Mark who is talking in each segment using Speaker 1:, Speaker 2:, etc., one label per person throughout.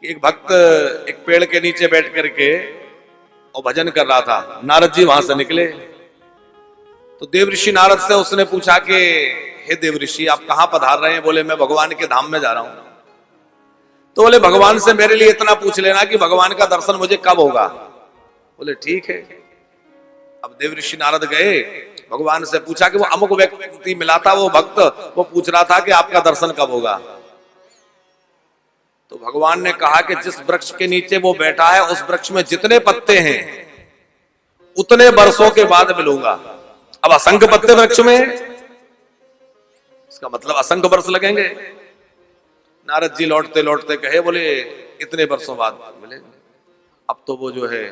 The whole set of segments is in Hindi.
Speaker 1: कि एक भक्त एक पेड़ के नीचे बैठ करके और भजन कर रहा था। नारद जी वहां से निकले तो देवऋषि नारद से उसने पूछा कि हे देवऋषि, आप कहां पधार रहे हैं? बोले मैं भगवान के धाम में जा रहा हूं। तो बोले भगवान से मेरे लिए इतना पूछ लेना कि भगवान का दर्शन मुझे कब होगा। बोले ठीक है। अब देवऋषि नारद गए, भगवान से पूछा कि वो अमुक व्यक्ति मिला था, वो भक्त, वो पूछ रहा था कि आपका दर्शन कब होगा। तो भगवान ने कहा कि जिस वृक्ष के नीचे वो बैठा है उस वृक्ष में जितने पत्ते हैं उतने वर्षों के बाद मिलूंगा। अब असंख्य पत्ते वृक्ष में, इसका मतलब असंख्य वर्ष लगेंगे। नारद जी लौटते लौटते कहे, बोले इतने वर्षों बाद मिलेंगे। अब तो वो जो है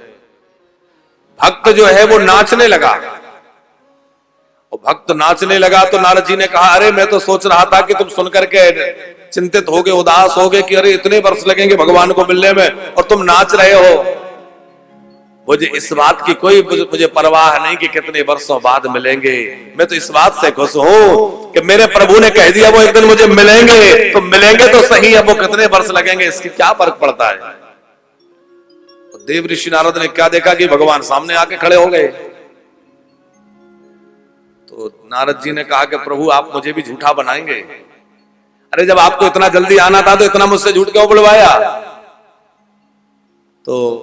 Speaker 1: भक्त जो है वो नाचने लगा, और भक्त नाचने लगा तो नारद जी ने कहा, अरे मैं तो सोच रहा था कि तुम सुनकर के चिंतित होगे, उदास होगे कि अरे इतने वर्ष लगेंगे भगवान को मिलने में, और तुम नाच रहे हो। मुझे इस बात की कोई मुझे परवाह नहीं कि कितने वर्षों बाद मिलेंगे। मैं तो इस बात से खुश हूं कि मेरे प्रभु ने कह दिया वो एक दिन मुझे मिलेंगे, तो मिलेंगे तो सही, अब वो कितने वर्ष लगेंगे इसकी क्या फर्क पड़ता है। तो देवऋषि नारद ने क्या देखा कि भगवान सामने आके खड़े हो गए। तो नारद जी ने कहा कि प्रभु आप मुझे भी झूठा बनाएंगे? अरे जब आपको इतना जल्दी आना था तो इतना मुझसे झूठ क्यों बुलवाया? तो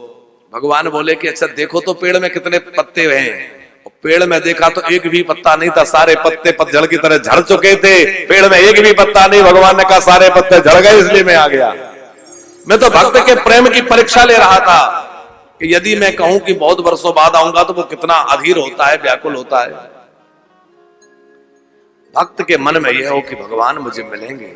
Speaker 1: भगवान बोले कि अच्छा देखो तो पेड़ में कितने पत्ते हैं। पेड़ में देखा तो एक भी पत्ता नहीं था, सारे पत्ते पतझड़ की तरह झड़ चुके थे। पेड़ में एक भी पत्ता नहीं। भगवान ने कहा सारे पत्ते झड़ गए, इसलिए मैं आ गया। मैं तो भक्त के प्रेम की परीक्षा ले रहा था कि यदि मैं कहूं कि बहुत वर्षों बाद आऊंगा तो वो कितना अधीर होता है, व्याकुल होता है। भक्त के मन में यह हो कि भगवान मुझे मिलेंगे।